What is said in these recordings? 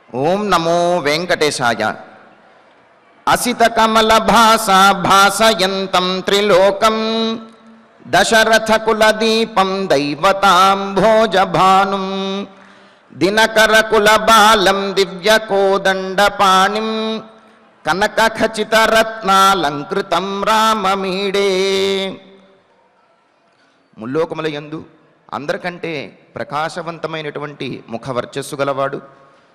ఓం నమో వెంకటేశాయ. అసిత కమల భాసా భాసయంతం త్రిలోకం దశరథ కుల దీపం దైవతాం భోజభానుం దినకర కుల బాలం దివ్య కోదండ పాణిం కనక ఖచిత రత్నాలంకృతం రామమీడే. ముల్లోకముల యందు అందరికంటే ప్రకాశవంతమైనటువంటి ముఖవర్చస్సు గలవాడు,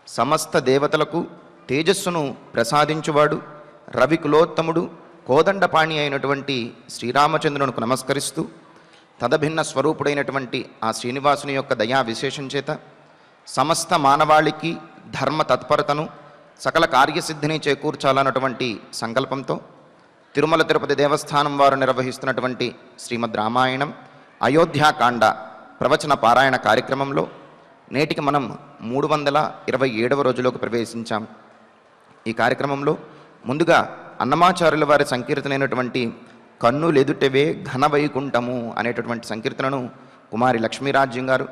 సమస్త దేవతలకు తేజస్సును ప్రసాదించువాడు, రవి కులోత్తముడు, కోదండపాణి అయినటువంటి శ్రీరామచంద్రునికి నమస్కరిస్తూ తదభిన్న స్వరూపుడైనటువంటి ఆ శ్రీనివాసుని యొక్క దయా విశేషం చేత సమస్త మానవాళికి ధర్మ తత్పరతను సకల కార్యసిద్ధిని చేకూర్చాలన్నటువంటి సంకల్పంతో తిరుమల తిరుపతి దేవస్థానం వారు నిర్వహిస్తున్నటువంటి శ్రీమద్ రామాయణం అయోధ్యాకాండ ప్రవచన పారాయణ కార్యక్రమంలో నేటికి మనం 327వ రోజులోకి ప్రవేశించాం. ఈ కార్యక్రమంలో ముందుగా అన్నమాచార్యుల వారి సంకీర్తనైనటువంటి కన్నులెదుటవే ఘన వైకుంఠము అనేటటువంటి సంకీర్తనను కుమారి లక్ష్మీరాజ్యం గారు,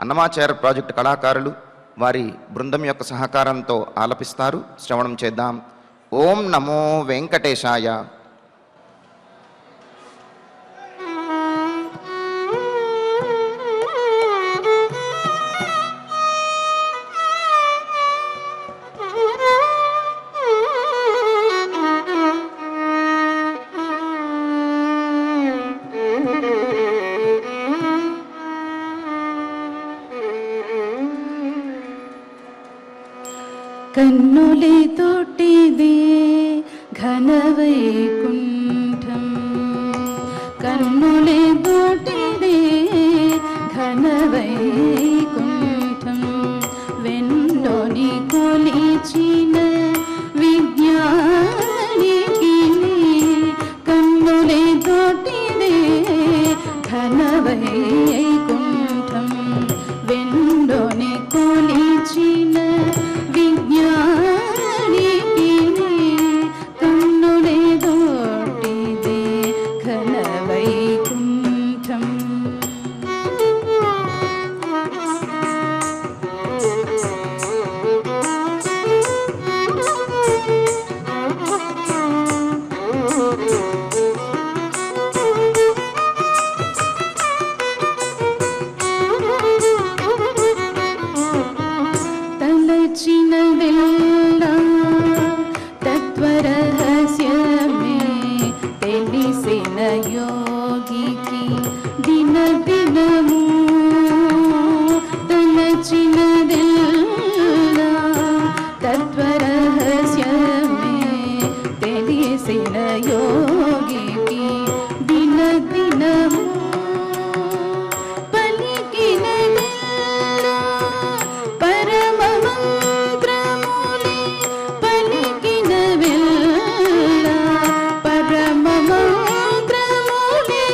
అన్నమాచార్య ప్రాజెక్టు కళాకారులు వారి బృందం యొక్క సహకారంతో ఆలపిస్తారు. శ్రవణం చేద్దాం. ఓం నమో వెంకటేశాయ. కన్నులే తోటిదే ఘన వైకుంఠం, కన్నులే తోటిదే ఘన వైకుంఠం, వెన్నుని కొలిచిన విజ్ఞానికి కన్నులే తోటిదే ఘన వైకుంఠం, వెన్నుని కొలిచిన విజ్ఞానికి కన్నులే తోటిదే ఘన వైకుంఠం. తలచినదెల్లా తత్వరహస్యమే తెలిసిన యోగికి దిన దినము, తలచినదెల్లా తత్వరహస్యమే తెలిసిన యోగికి దిన దినము, పలికినదెల్లా పరమ మంత్రములే, పలికినవెల్లా పరమ మంత్రములే,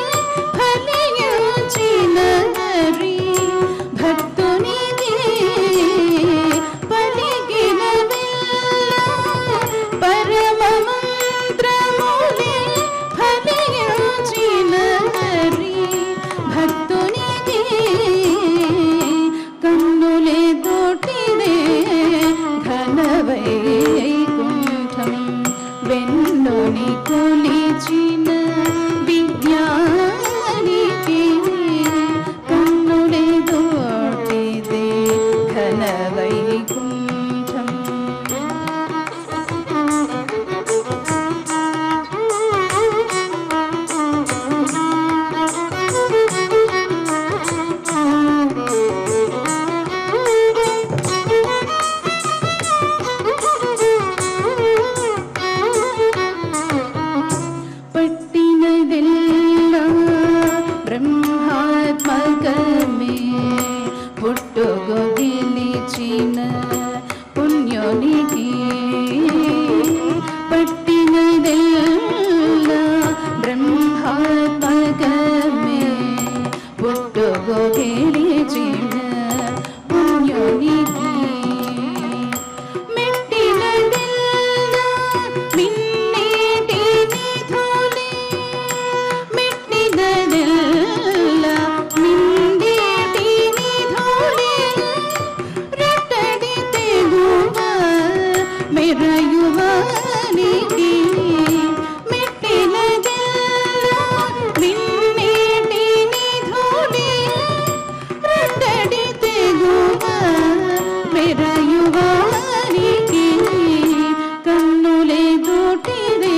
ఫలించిన హరి భక్తునిదే, పలికినవెల్లా పరమ మంత్రములే, ఫలించిన హరి భక్తునిదే, కన్నులే తోటిదే ఘన వైకుంఠం, వెన్నుని కొలిచిన విజ్ఞానికి కన్నులే తోటిదే ఘన వైకుంఠం. పట్టినదెల్లా బ్రహ్మాత్మకమే, పుట్టుకు గెలిచిన పుణ్యునికి, పట్టినదెల్లా బ్రహ్మాత్మకమే, పుట్టుకు గెలిచిన పుణ్యునికి, మెట్టినదెల్లా మిన్నేటి నిధులే, మెట్టినదెల్లా మిన్నేటి నిధులే, రెట్టడి తెగువ మెరయువారికి కన్నులే దూటిదే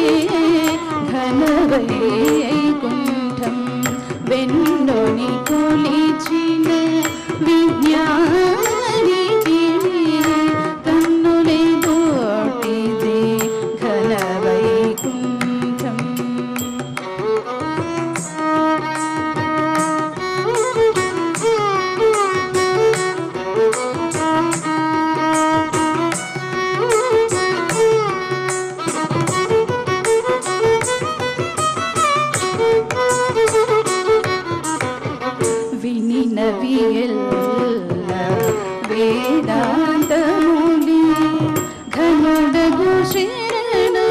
ఘనవైకుంఠం వెన్నుని కొలిచిన విజ్ఞానికి కన్నులే దూటిదే ఘనవైకుంఠం. వినినవియెల్ల వేదాంతములి ఘనుడగు శరణాగతునికి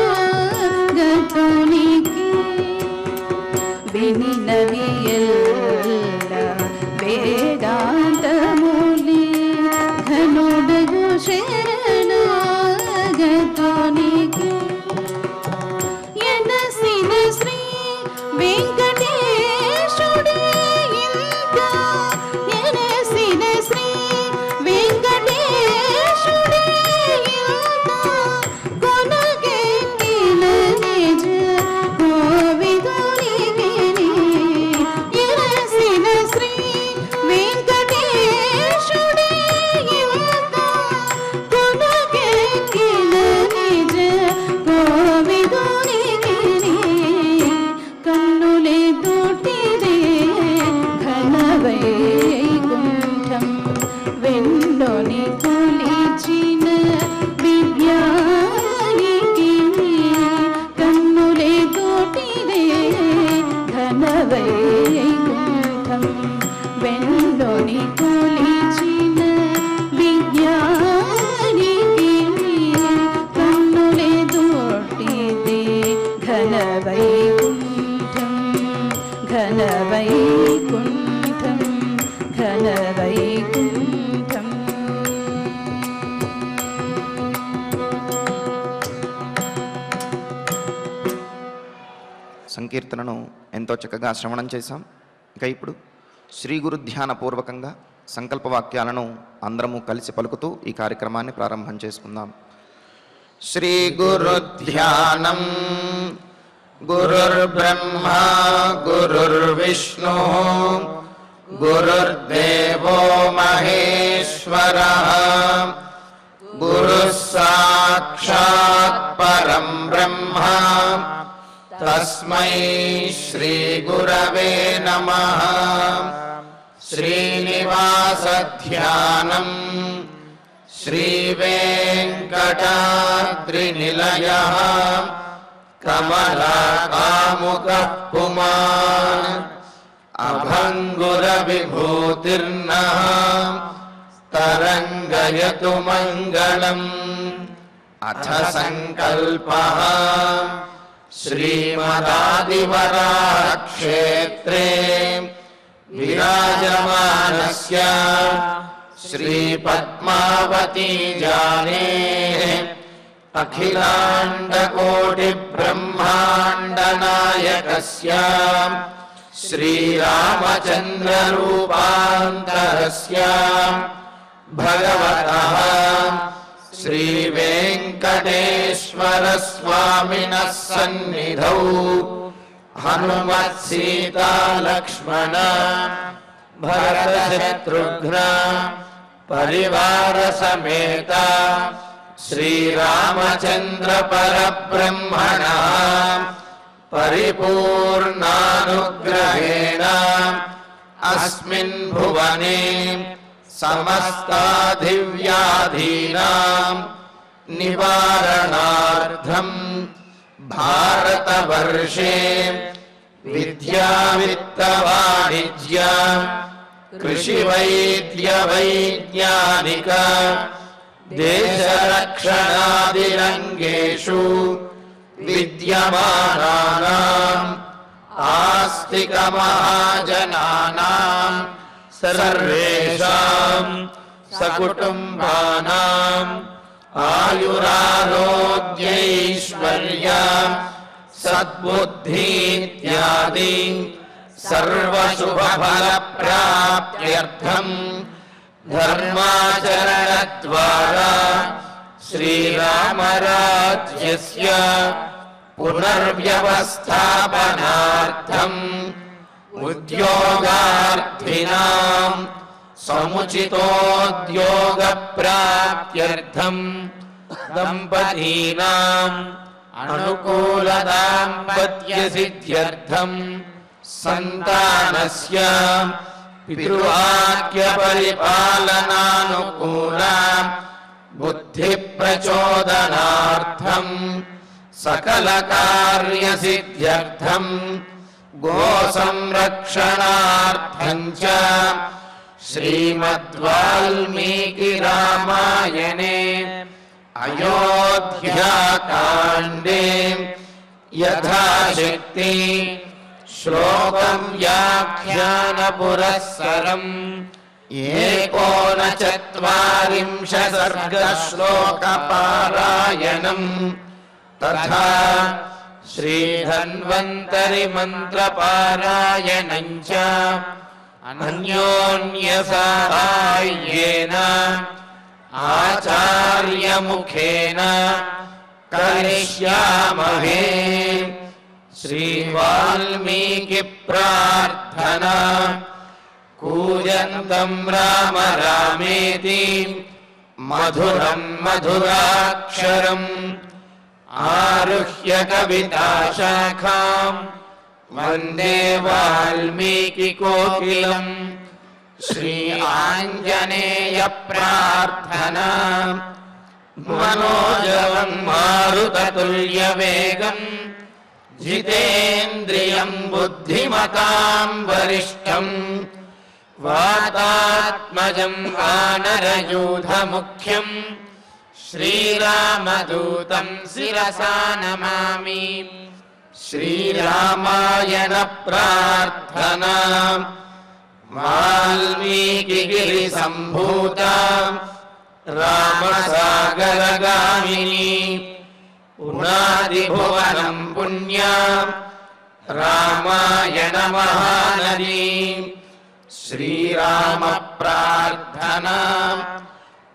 వినినవియెల్ల వేదాంతములి ఘనుడగు శరణాగతునికి ఎనసిన శ్రీ వెంకటేశుడే ఇంత ఎనసిన శ్రీ వెంకటేశుడే ఇంత కొనగెక్కిన నిజ గోవిందునికి ఎనసిన శ్రీ వెంకటేశుడే ఇంత కొనగెక్కిన నిజ గోవిందునికి కన్నులే దూటిదే ఘనవైకుంఠం వెన్నుని కొలిచిన విజ్ఞానికి కన్నులే దూటిదే ఘనవైకుంఠం వెన్నుని కొలిచిన విజ్ఞానికి కన్నులే దూటిదే ఘనవైకుంఠం ఘనవైకుంఠం ఘనవైకుంఠం. సంకీర్తనను ఎంతో చక్కగా శ్రవణం చేశాం. ఇక ఇప్పుడు శ్రీ గురు ధ్యాన పూర్వకంగా సంకల్ప వాక్యాలను అందరము కలిసి పలుకుతూ ఈ కార్యక్రమాన్ని ప్రారంభం చేసుకుందాం. శ్రీ గురు ధ్యానం గురుర్బ్రహ్మా గురుర్విష్ణు గురుర్దేవో మహేశ్వరః గురుః సాక్షాత్ పరం బ్రహ్మ తస్మై శ్రీ గురవే నమః. శ్రీనివాస ధ్యానం శ్రీ వెంకటాద్రినిలయః కమలాకాముకః పుమాన్ అభంగుర విభూతిర్నః తరంగయతు మంగళం. అథ సంకల్పః శ్రీమదాదివరాక్షేత్రే విరాజమానస్య శ్రీపద్మావతీ జానేః అఖిలాండకోటిబ్రహ్మాండనాయకస్య శ్రీరామచంద్రరూపాంతరస్య భగవతః శ్రీవేంకటేశ్వరస్వామినः సన్నిధౌ హనుమత్సీతాలక్ష్మణ భరతశత్రుఘ్న పరివార సమేత శ్రీరామచంద్ర పరబ్రహ్మణ పరిపూర్ణానుగ్రహేణ అస్మిన్ భువనే సమస్తాధివ్యాధీనాం నివారణార్థం భారతవర్షే విద్యా విత్త వాణిజ్య కృషి వైద్య వైజ్ఞానిక దేశరక్షణాదిరంగేషు విద్యమానానాం ఆస్తిక మహాజనానాం సర్వేషాం సకుటుంబానాం ఆయురారోగ్యైశ్వర్య సద్బుద్ధీత్యాది సర్వశుభఫలప్రాప్త్యర్థం ధర్మాచరణద్వారా శ్రీరామరాజ్యస్య పునర్వ్యవస్థాపనార్థం ఉద్యోగార్థినాం సముచితోద్యోగప్రాప్త్యర్థం దంపతీనాం అనుకూలదాంపత్యసిద్ధ్యర్థం సంతానస్య పితృవాక్యపరిపాలనానుకూల బుద్ధిప్రచోదనార్థం సకలకార్యసిద్ధ్యర్థం గోసంరక్షణార్థం చ శ్రీమద్వాల్మీకి రామాయణే అయోధ్యాకాండే యథాశక్తి శ్లోకం వ్యాఖ్యాన పురస్సరం 39 సర్గశ్లోక పారాయణం తథా శ్రీధన్వంతరి మంత్రపారాయణం చ అన్యోన్యసహాయేన ఆచార్యముఖేన కరిష్యామహే. శ్రీవాల్మీకి ప్రార్థనా కూజంతం రామ రామేతి మధురం మధురాక్షరం ఆరుహ్య కవితాశాఖాం వందే వాల్మీకి కోకిలం. శ్రీ ఆంజనేయ ప్రార్థనా మనోజవం మారుతతుల్యవేగం జితేంద్రియం బుద్ధిమతాం వరిష్టం వాతాత్మజం వానరయూథముఖ్యం శ్రీరామదూతం శిరసా నమామి. శ్రీరామాయణ ప్రార్థనా వాల్మీకిగిరి సంభూత రామసాగరగామిని పునాదిభువనం పుణ్యా రామాయణ మహానది. శ్రీరామ ప్రార్థనా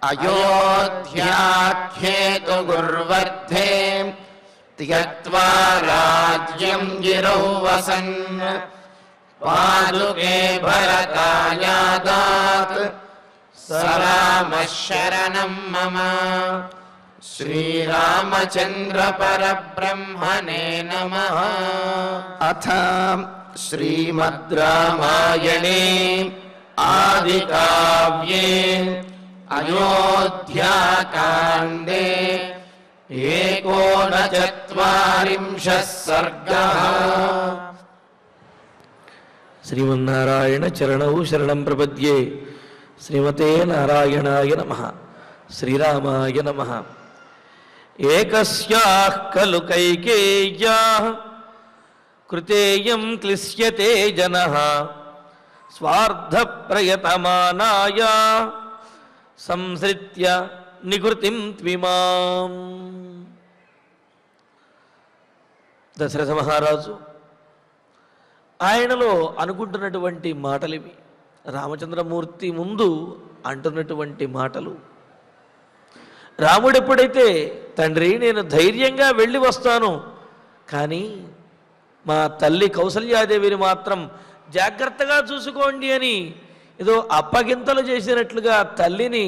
అయోధ్యాఖ్యేతు గుర్వర్ధే త్యక్త్వా రాజ్యం గిరౌ వసన్ పాదుకే భరతాయాదాత్ సరామః శరణం మమ. శ్రీరామచంద్ర పరబ్రహ్మణే నమః. అథ శ్రీమద్ రామాయణే ఆదికావ్యే అయోధ్యాకాండే 39 సర్గః. శ్రీమన్నారాయణ చరణౌ శరణం ప్రపద్యే. శ్రీమతే నారాయణాయ నమః. శ్రీరామాయ నమః. ఏకస్యాః ఖలు కైకేయ్యాః కృతేయం క్లిశ్యతే జనః స్వార్థప్రయతమానాయ సంసృత్య నికృతిం త్విమాం. దశరథ మహారాజు ఆయనలో అనుకుంటున్నటువంటి మాటలివి. రామచంద్రమూర్తి ముందు అంటున్నటువంటి మాటలు. రాముడు ఎప్పుడైతే తండ్రి నేను ధైర్యంగా వెళ్ళి వస్తాను, కానీ మా తల్లి కౌసల్యాదేవిని మాత్రం జాగ్రత్తగా చూసుకోండి అని ఏదో అప్పగింతలు చేసినట్లుగా తల్లిని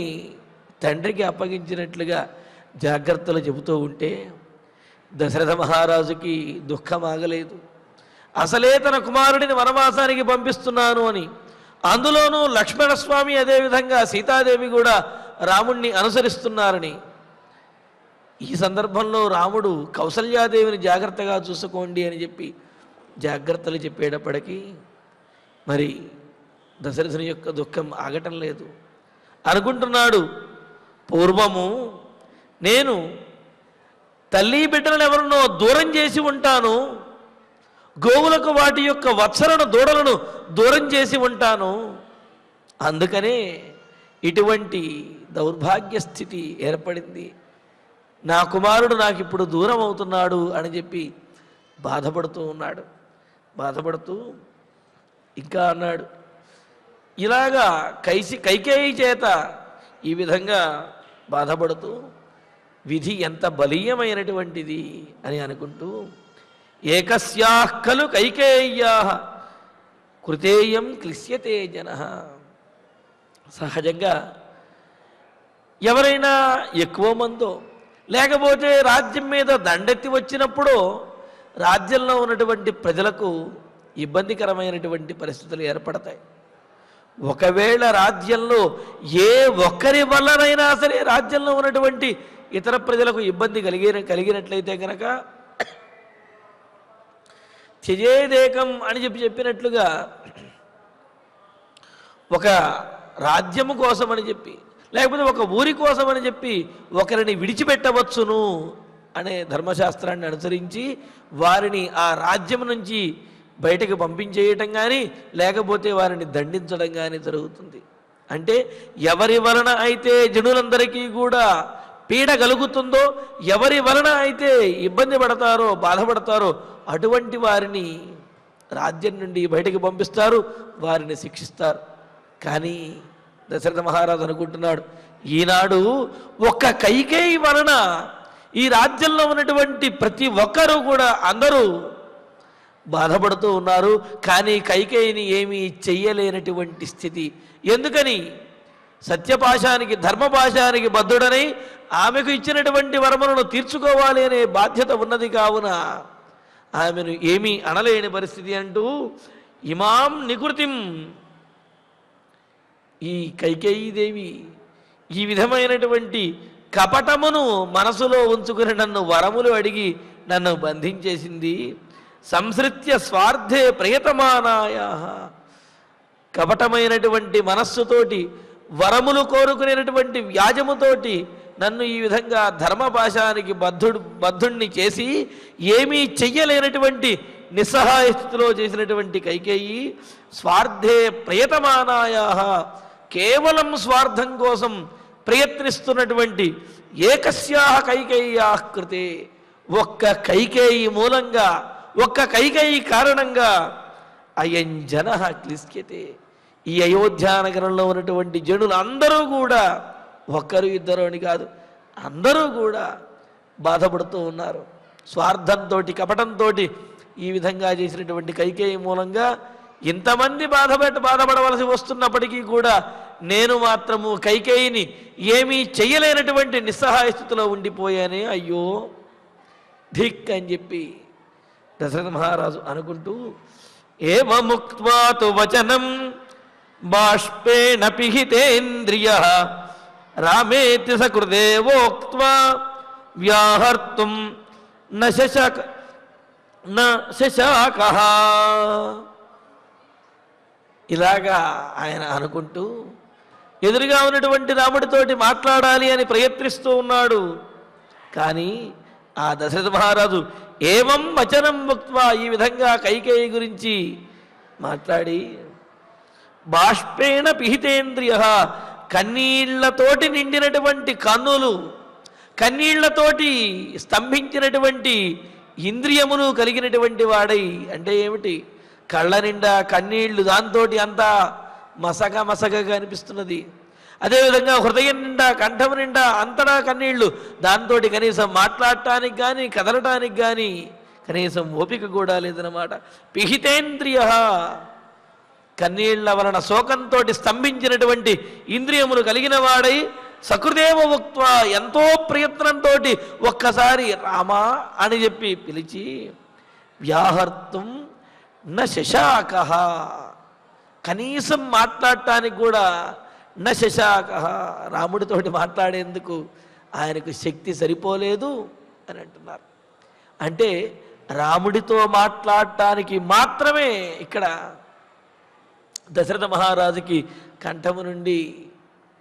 తండ్రికి అప్పగించినట్లుగా జాగ్రత్తలు చెబుతూ ఉంటే దశరథ మహారాజుకి దుఃఖం ఆగలేదు. అసలే తన కుమారుడిని వనవాసానికి పంపిస్తున్నాను అని, అందులోనూ లక్ష్మణస్వామి అదేవిధంగా సీతాదేవి కూడా రాముణ్ణి అనుసరిస్తున్నారని, ఈ సందర్భంలో రాముడు కౌసల్యాదేవిని జాగ్రత్తగా చూసుకోండి అని చెప్పి జాగ్రత్తలు చెప్పేటప్పటికీ మరి దశరథుని యొక్క దుఃఖం ఆగటం లేదు. అనుకుంటున్నాడు, పూర్వము నేను తల్లి బిడ్డలను ఎవరినో దూరం చేసి ఉంటాను, గోవులకు వాటి యొక్క వత్సరణ దూడలను దూరం చేసి ఉంటాను, అందుకనే ఇటువంటి దౌర్భాగ్య స్థితి ఏర్పడింది. నా కుమారుడు నాకు ఇప్పుడు దూరం అవుతున్నాడు అని చెప్పి బాధపడుతూ ఉన్నాడు. బాధపడుతూ ఇంకా అన్నాడు, ఇలాగా కైకేయి చేత ఈ విధంగా బాధపడుతూ విధి ఎంత బలీయమైనటువంటిది అని అనుకుంటూ ఏకస్యాః ఖలు కైకేయ్యాః కృతేయం క్లిశ్యతే జనః. సహజంగా ఎవరైనా ఎక్కువ మందో లేకపోతే రాజ్యం మీద దండెత్తి వచ్చినప్పుడు రాజ్యంలో ఉన్నటువంటి ప్రజలకు ఇబ్బందికరమైనటువంటి పరిస్థితులు ఏర్పడతాయి. ఒకవేళ రాజ్యంలో ఏ ఒక్కరి వల్లనైనా సరే రాజ్యంలో ఉన్నటువంటి ఇతర ప్రజలకు ఇబ్బంది కలిగినట్లయితే కనుక త్యజేదేకం అని చెప్పినట్లుగా ఒక రాజ్యము కోసమని చెప్పి లేకపోతే ఒక ఊరి కోసమని చెప్పి ఒకరిని విడిచిపెట్టవచ్చును అనే ధర్మశాస్త్రాన్ని అనుసరించి వారిని ఆ రాజ్యం నుంచి బయటకు పంపించేయటం కానీ లేకపోతే వారిని దండించడం కానీ జరుగుతుంది. అంటే ఎవరి వలన అయితే జనులందరికీ కూడా పీడ కలుగుతుందో, ఎవరి వలన అయితే ఇబ్బంది పడతారో బాధపడతారో అటువంటి వారిని రాజ్యం నుండి బయటకు పంపిస్తారు, వారిని శిక్షిస్తారు. కానీ దశరథ మహారాజు అనుకుంటున్నాడు, ఈనాడు ఒక్క కైకేయి వలన ఈ రాజ్యంలో ఉన్నటువంటి ప్రతి ఒక్కరూ కూడా అందరూ బాధపడుతూ ఉన్నారు. కానీ కైకేయిని ఏమీ చెయ్యలేనటువంటి స్థితి. ఎందుకని? సత్యపాశానికి ధర్మపాశానికి బద్ధుడనై ఆమెకు ఇచ్చినటువంటి వరములను తీర్చుకోవాలి అనే బాధ్యత ఉన్నది. కావున ఆమెను ఏమీ అనలేని పరిస్థితి అంటూ ఇమాం నికృతిం, ఈ కైకేయీదేవి ఈ విధమైనటువంటి కపటమును మనసులో ఉంచుకుని నన్ను వరములు అడిగి నన్ను బంధించేసింది. సంసృత్య స్వార్థే ప్రయతమానాయ, కపటమైనటువంటి మనస్సుతోటి వరములు కోరుకునేటువంటి వ్యాజముతోటి నన్ను ఈ విధంగా ధర్మపాశానికి బద్ధుణ్ణి చేసి ఏమీ చెయ్యలేనటువంటి నిస్సహాయ స్థితిలో చేసినటువంటి కైకేయి స్వార్థే ప్రయతమానాయ, కేవలం స్వార్థం కోసం ప్రయత్నిస్తున్నటువంటి ఏకస్యాః కైకేయ్యాః కృతే, ఒక్క కైకేయి మూలంగా ఒక్క కైకేయి కారణంగా అయం జనః క్లిశ్యతే, ఈ అయోధ్యానగరంలో ఉన్నటువంటి జనులు అందరూ కూడా ఒక్కరు ఇద్దరు అని కాదు, అందరూ కూడా బాధపడుతూ ఉన్నారు. స్వార్థంతో కపటంతో ఈ విధంగా చేసినటువంటి కైకేయి మూలంగా ఇంతమంది బాధపడవలసి వస్తున్నప్పటికీ కూడా నేను మాత్రము కైకేయిని ఏమీ చెయ్యలేనటువంటి నిస్సహాయ స్థితిలో ఉండిపోయానే, అయ్యో ధిక్ అని చెప్పి దశరథ మహారాజు అనుకుంటూ ఏవముక్త్వా తు వచనం బాష్పేణ పిహితేంద్రియః రామేతి సకృదేవోక్త్వా వ్యాహర్తుం న శశాకః. ఇలాగా ఆయన అనుకుంటూ ఎదురుగా ఉన్నటువంటి రాముడితోటి మాట్లాడాలి అని ప్రయత్నిస్తూ ఉన్నాడు. కానీ ఆ దశరథ మహారాజు ఏవం వచనం ముక్త్వా, ఈ విధంగా కైకేయి గురించి మాట్లాడి బాష్పేణ పిహితేంద్రియః, కన్నీళ్లతోటి నిండినటువంటి కన్నులు, కన్నీళ్లతోటి స్తంభించినటువంటి ఇంద్రియములు కలిగినటువంటి వాడై, అంటే ఏమిటి? కళ్ళ నిండా కన్నీళ్లు, దాంతో అంతా మసగగా అనిపిస్తున్నది. అదేవిధంగా హృదయం నిండా కంఠం నిండా అంతటా కన్నీళ్లు, దాంతో కనీసం మాట్లాడటానికి కానీ కదలటానికి కానీ కనీసం ఓపిక కూడా లేదన్నమాట. పిహితేంద్రియ, కన్నీళ్ల వలన శోకంతో స్తంభించినటువంటి ఇంద్రియములు కలిగిన వాడై సకృదేవ ఉక్త్వా, ఎంతో ప్రయత్నంతో ఒక్కసారి రామా అని చెప్పి పిలిచి వ్యాహర్తుం న శశాకః, కనీసం మాట్లాడటానికి కూడా న శశాకః, రాముడితోటి మాట్లాడేందుకు ఆయనకు శక్తి సరిపోలేదు అని అంటున్నారు. అంటే రాముడితో మాట్లాడటానికి మాత్రమే ఇక్కడ దశరథ మహారాజుకి కంఠము నుండి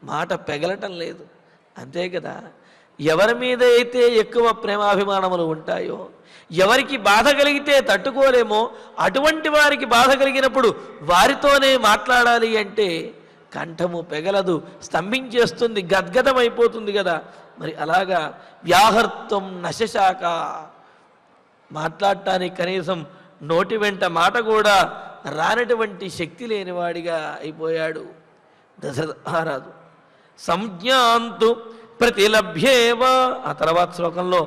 మాట పెగలటం లేదు. అంతే కదా, ఎవరి మీద అయితే ఎక్కువ ప్రేమాభిమానములు ఉంటాయో, ఎవరికి బాధ కలిగితే తట్టుకోలేమో అటువంటి వారికి బాధ కలిగినప్పుడు వారితోనే మాట్లాడాలి అంటే కంఠము పెగలదు, స్తంభించేస్తుంది, గద్గదమైపోతుంది కదా. మరి అలాగా వ్యాహర్తం నశశాక, మాట్లాడటానికి కనీసం నోటి వెంట మాట కూడా రానటువంటి శక్తి లేనివాడిగా అయిపోయాడు దశరథ మహారాజు. సంజ్ఞాంతు ప్రతిలభ్యేవ, ఆ తర్వాత శ్లోకంలో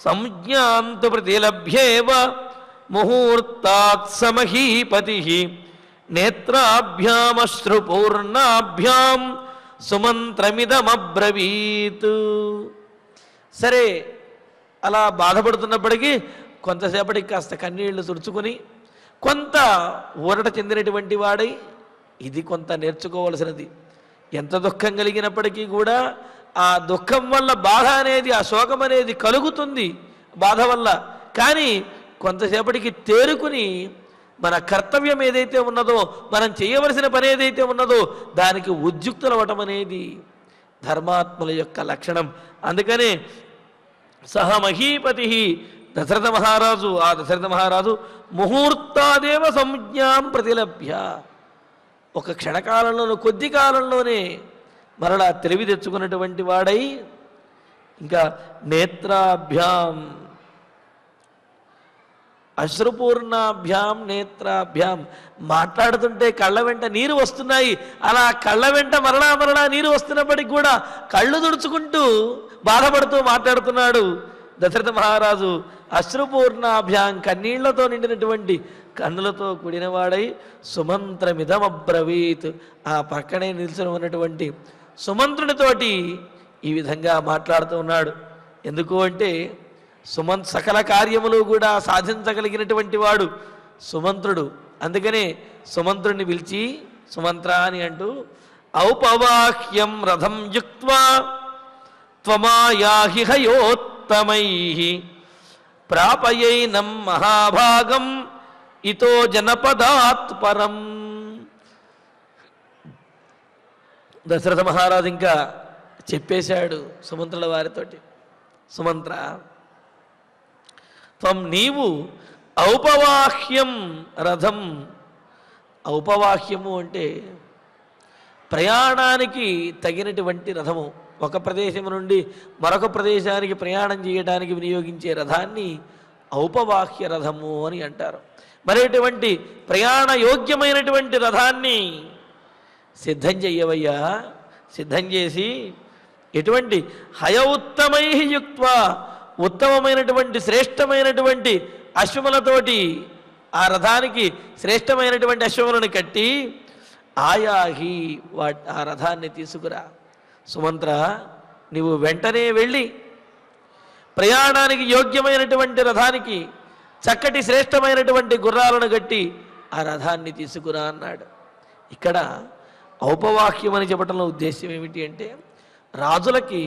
సంజ్ఞాంతు ప్రతిలభ్యేవ ముహూర్తాత్ సమహీపతి నేత్రాభ్యామశ్రుపూర్ణాభ్యాం సుమంత్రమిదమబ్రవీత్. సరే, అలా బాధపడుతున్నప్పటికీ కొంతసేపటికి కాస్త కన్నీళ్లు తుడుచుకొని కొంత ఊరట చెందినటువంటి వాడై, ఇది కొంత నేర్చుకోవలసినది. ఎంత దుఃఖం కలిగినప్పటికీ కూడా ఆ దుఃఖం వల్ల బాధ అనేది, ఆ శోకం అనేది కలుగుతుంది బాధ వల్ల. కానీ కొంతసేపటికి తేరుకుని మన కర్తవ్యం ఏదైతే ఉన్నదో, మనం చేయవలసిన పని ఏదైతే ఉన్నదో దానికి ఉద్యుక్తులవటం అనేది ధర్మాత్ముల యొక్క లక్షణం. అందుకనే సహ మహీపతి దశరథ మహారాజు, ఆ దశరథ మహారాజు ముహూర్తాదేవ సంజ్ఞాం ప్రతిలభ్య, ఒక క్షణకాలంలోనూ కొద్ది కాలంలోనే మరలా తెలివి తెచ్చుకున్నటువంటి వాడై, ఇంకా నేత్రాభ్యాం అశ్రుపూర్ణాభ్యాం నేత్రాభ్యాం, మాట్లాడుతుంటే కళ్ళ వెంట నీరు వస్తున్నాయి. అలా కళ్ళ వెంట మరలా మరలా నీరు వస్తున్నప్పటికి కూడా కళ్ళు తుడుచుకుంటూ బాధపడుతూ మాట్లాడుతున్నాడు దశరథ మహారాజు. అశ్రుపూర్ణాభ్యాం, కన్నీళ్లతో నిండినటువంటి కన్నులతో కూడినవాడై సుమంత్రమిదమబ్రవీత్, ఆ పక్కనే నిల్చుని ఉన్నటువంటి సుమంత్రునితోటి ఈ విధంగా మాట్లాడుతూ ఉన్నాడు. ఎందుకు అంటే సకల కార్యములు కూడా సాధించగలిగినటువంటి వాడు సుమంత్రుడు. అందుకనే సుమంత్రుడిని పిలిచి సుమంత్ర అని అంటూ, ఔపవాహ్యం రథం యుక్త్వా త్వమాయాహి హయోత్తమైః ప్రాపయైనం మహాభాగం ఇతో జనపదాత్ పరం. దశరథ మహారాజు ఇంకా చెప్పేశాడు సుమంత్రుల వారితోటి, సుమంత్ర త్వం నీవు ఔపవాహ్యం రథం, ఔపవాహ్యము అంటే ప్రయాణానికి తగినటువంటి రథము, ఒక ప్రదేశం నుండి మరొక ప్రదేశానికి ప్రయాణం చేయడానికి వినియోగించే రథాన్ని ఔపవాహ్య రథము అని అంటారు. మరేటువంటి ప్రయాణ యోగ్యమైనటువంటి రథాన్ని సిద్ధం చెయ్యవయ్యా, సిద్ధం చేసి ఎటువంటి హయౌత్తమై యుక్త్వా, ఉత్తమమైనటువంటి శ్రేష్టమైనటువంటి అశ్వములతోటి ఆ రథానికి శ్రేష్టమైనటువంటి అశ్వములను కట్టి ఆయాహి ఆ రథాన్ని తీసుకురా. సుమంత్ర, నీవు వెంటనే వెళ్ళి ప్రయాణానికి యోగ్యమైనటువంటి రథానికి చక్కటి శ్రేష్టమైనటువంటి గుర్రాలను కట్టి ఆ రథాన్ని తీసుకురా అన్నాడు. ఇక్కడ ఔపవాక్యం అని చెప్పడంలో ఉద్దేశం ఏమిటి అంటే, రాజులకి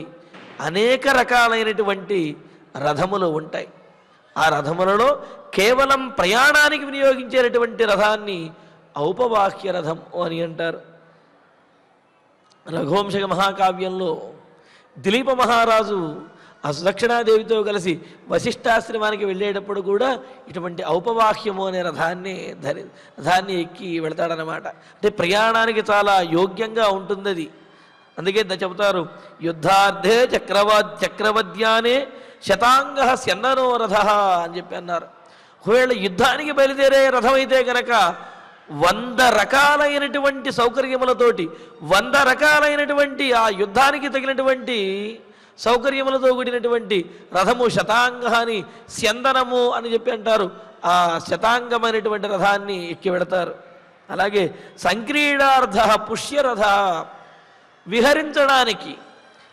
అనేక రకాలైనటువంటి రథములు ఉంటాయి. ఆ రథములలో కేవలం ప్రయాణానికి వినియోగించేటటువంటి రథాన్ని ఔపవాక్య రథం అని అంటారు. రఘువంశక మహాకావ్యంలో దిలీప మహారాజు ఆ సుదక్షిణాదేవితో కలిసి వశిష్ఠాశ్రమానికి వెళ్ళేటప్పుడు కూడా ఇటువంటి ఔపవాహ్యము అనే రథాన్ని ఎక్కి వెళతాడనమాట. అంటే ప్రయాణానికి చాలా యోగ్యంగా ఉంటుంది అది. అందుకే చెబుతారు, యుద్ధార్థే చక్రవద్యానే శతాంగ స్యందనో రథ అని చెప్పి అన్నారు. ఒకవేళ యుద్ధానికి బయలుదేరే రథం అయితే కనుక 100 రకాలైనటువంటి సౌకర్యములతోటి, 100 రకాలైనటువంటి ఆ యుద్ధానికి తగినటువంటి సౌకర్యములతో కూడినటువంటి రథము శతాంగ అని, స్యందనము అని చెప్పి అంటారు. ఆ శతాంగమైనటువంటి రథాన్ని ఎక్కి వెడతారు. అలాగే సంక్రీడార్థ పుష్యరథ, విహరించడానికి,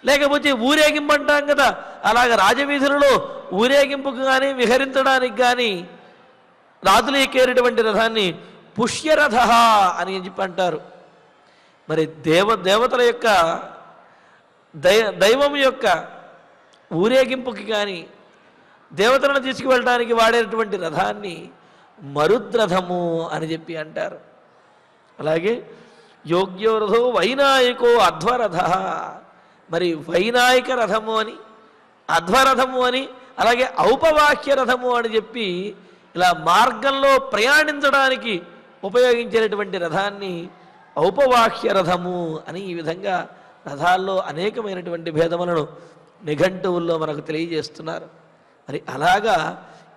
లేకపోతే ఊరేగింపు అంటాం కదా, అలాగే రాజవీధులలో ఊరేగింపుకు కానీ విహరించడానికి కానీ రాజులు ఎక్కేటటువంటి రథాన్ని పుష్యరథ అని చెప్పి అంటారు. మరి దేవతల యొక్క దైవం యొక్క ఊరేగింపుకి కానీ దేవతలను తీసుకువెళ్ళడానికి వాడేటువంటి రథాన్ని మరుద్రథము అని చెప్పి అంటారు. అలాగే యోగ్యోరథో వైనాయకో అధ్వరథ, మరి వైనాయక రథము అని, అధ్వరథము అని, అలాగే ఔపవాక్య రథము అని చెప్పి ఇలా మార్గంలో ప్రయాణించడానికి ఉపయోగించేటటువంటి రథాన్ని ఔపవాక్య రథము అని ఈ విధంగా రథాల్లో అనేకమైనటువంటి భేదములను నిఘంటువుల్లో మనకు తెలియజేస్తున్నారు. మరి అలాగా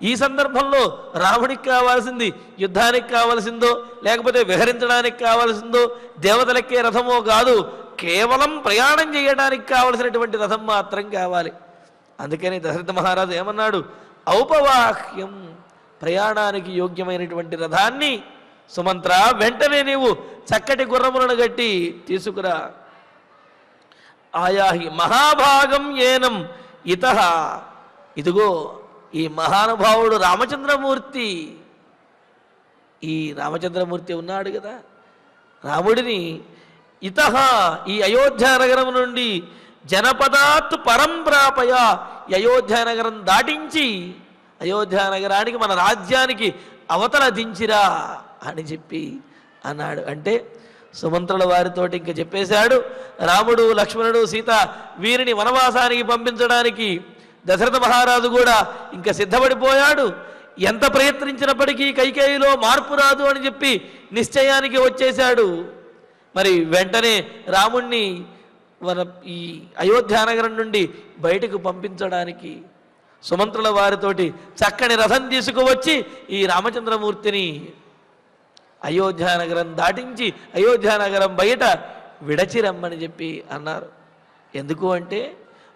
ఈ సందర్భంలో రాముడికి కావాల్సింది యుద్ధానికి కావలసిందో లేకపోతే విహరించడానికి కావలసిందో దేవతలకే రథమో కాదు, కేవలం ప్రయాణం చేయడానికి కావలసినటువంటి రథం మాత్రం కావాలి. అందుకని దశరథ మహారాజు ఏమన్నాడు, ఔపవాహ్యం, ప్రయాణానికి యోగ్యమైనటువంటి రథాన్ని సుమంత్ర వెంటనే నీవు చక్కటి గుర్రములను గట్టి తీసుకురా. ఆయాహి మహాభాగం ఏనం ఇతః, ఇదిగో ఈ మహానుభావుడు రామచంద్రమూర్తి, ఈ రామచంద్రమూర్తి ఉన్నాడు కదా, రాముడిని ఇతః ఈ అయోధ్యానగరం నుండి జనపదాత్ పరంప్రాపయ, ఈ అయోధ్యానగరం దాటించి అయోధ్యానగరానికి మన రాజ్యానికి అవతల దించిరా అని చెప్పి అన్నాడు. అంటే సుమంత్రుల వారితోటి ఇంకా చెప్పేశాడు, రాముడు లక్ష్మణుడు సీత వీరిని వనవాసానికి పంపించడానికి దశరథ మహారాజు కూడా ఇంకా సిద్ధపడిపోయాడు. ఎంత ప్రయత్నించినప్పటికీ కైకేయిలో మార్పు రాదు అని చెప్పి నిశ్చయానికి వచ్చేశాడు. మరి వెంటనే రాముణ్ణి ఈ అయోధ్యానగరం నుండి బయటకు పంపించడానికి సుమంత్రుల వారితోటి చక్కని రథం తీసుకువచ్చి ఈ రామచంద్రమూర్తిని అయోధ్యానగరం దాటించి అయోధ్యానగరం బయట విడచిరమ్మని చెప్పి అన్నారు. ఎందుకు అంటే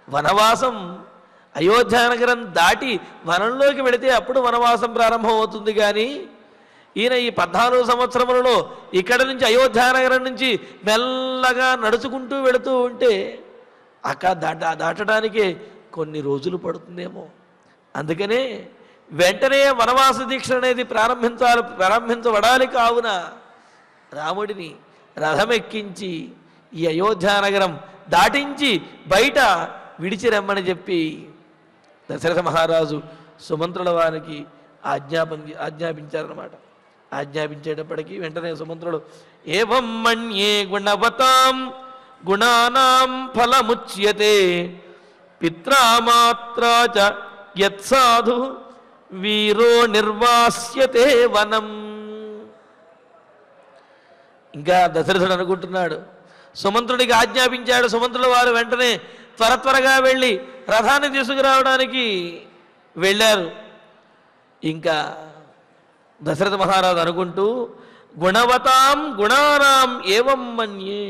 వనవాసం అయోధ్యానగరం దాటి వనంలోకి వెళితే అప్పుడు వనవాసం ప్రారంభం అవుతుంది. కానీ ఈయన ఈ 14 సంవత్సరములలో ఇక్కడ నుంచి అయోధ్యానగరం నుంచి మెల్లగా నడుచుకుంటూ వెళుతూ ఉంటే అక్కడ దాటడానికి కొన్ని రోజులు పడుతుందేమో. అందుకనే వెంటనే వనవాస దీక్ష అనేది ప్రారంభించబడాలి. కావున రాముడిని రథమెక్కించి ఈ అయోధ్యానగరం దాటించి బయట విడిచిరమ్మని చెప్పి దశరథ మహారాజు సుమంత్రుల వారికి ఆజ్ఞాపించారన్నమాట. ఆజ్ఞాపించేటప్పటికీ వెంటనే సుమంత్రుడు ఏవం మన్యే గుణవతాం గుణానాం ఫలముచ్యతే పిత్రామాత్రా చ యత్సాధు వీరో నిర్వాస్యతే వనం. ఇంకా దశరథుడు అనుకుంటున్నాడు, సుమంత్రుడికి ఆజ్ఞాపించాడు. సుమంత్రుల వారు వెంటనే త్వరగా వెళ్ళి రథాన్ని తీసుకురావడానికి వెళ్ళారు. ఇంకా దశరథ మహారాజు అనుకుంటూ గుణవతాం గుణానాం ఏవం మన్యే,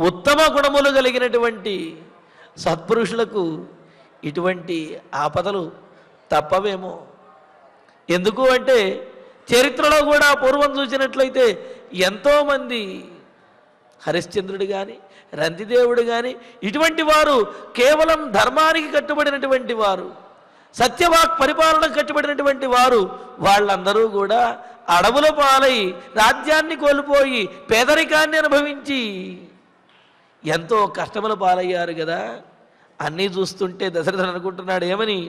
ఉత్తమ గుణములు కలిగినటువంటి సత్పురుషులకు ఇటువంటి ఆపదలు తప్పవేమో. ఎందుకు అంటే చరిత్రలో కూడా పూర్వం చూసినట్లయితే ఎంతోమంది హరిశ్చంద్రుడు కానీ రంతిదేవుడు కానీ ఇటువంటి వారు కేవలం ధర్మానికి కట్టుబడినటువంటి వారు, సత్యవాక్ పరిపాలనకు కట్టుబడినటువంటి వారు, వాళ్ళందరూ కూడా అడవుల పాలై రాజ్యాన్ని కోల్పోయి పేదరికాన్ని అనుభవించి ఎంతో కష్టముల పాలయ్యారు కదా. అన్నీ చూస్తుంటే దశరథుడు అనుకుంటున్నాడు ఏమని,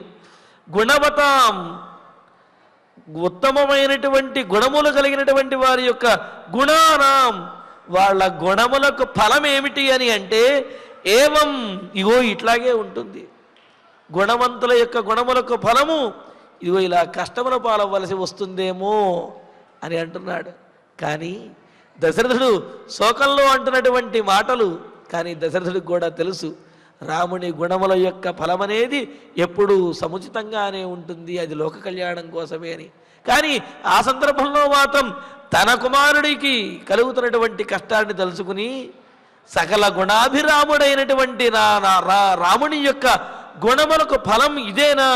గుణవతాం, ఉత్తమమైనటువంటి గుణములు కలిగినటువంటి వారి యొక్క గుణానాం, వాళ్ళ గుణములకు ఫలం ఏమిటి అని అంటే ఏవం, ఇగో ఇట్లాగే ఉంటుంది. గుణవంతుల యొక్క గుణములకు ఫలము ఇదిగో ఇలా కష్టముల పాలవలసి వస్తుందేమో అని అంటున్నాడు. కానీ దశరథుడు శోకంలో అంటున్నటువంటి మాటలు, కానీ దశరథుడికి కూడా తెలుసు రాముని గుణముల యొక్క ఫలమనేది ఎప్పుడూ సముచితంగానే ఉంటుంది, అది లోక కళ్యాణం కోసమే అని. కానీ ఆ సందర్భంలో మాత్రం తన కుమారుడికి కలుగుతున్నటువంటి కష్టాన్ని తలుచుకుని సకల గుణాభిరాముడైనటువంటి రాముని యొక్క గుణములకు ఫలం ఇదేనా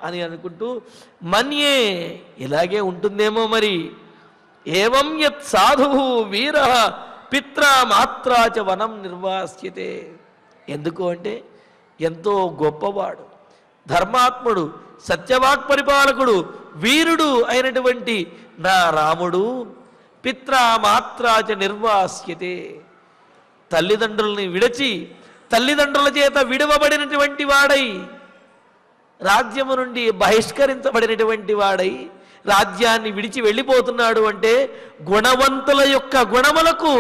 అని అనుకుంటూ మన్యే, ఇలాగే ఉంటుందేమో మరి. ఏవం యత్ సాధు వీర పిత్రా మాత్రాచ వనం నిర్వాస్యతే. ఎందుకు అంటే ఎంతో గొప్పవాడు, ధర్మాత్ముడు, సత్యవాక్ పరిపాలకుడు, వీరుడు అయినటువంటి నా రాముడు పిత్రా మాత్రాచ నిర్వాస్యతే, తల్లిదండ్రుల్ని విడిచి తల్లిదండ్రుల చేత విడవబడినటువంటి వాడై, రాజ్యము నుండి బహిష్కరించబడినటువంటి వాడై రాజ్యాన్ని విడిచి వెళ్ళిపోతున్నాడు అంటే గుణవంతుల యొక్క గుణములకు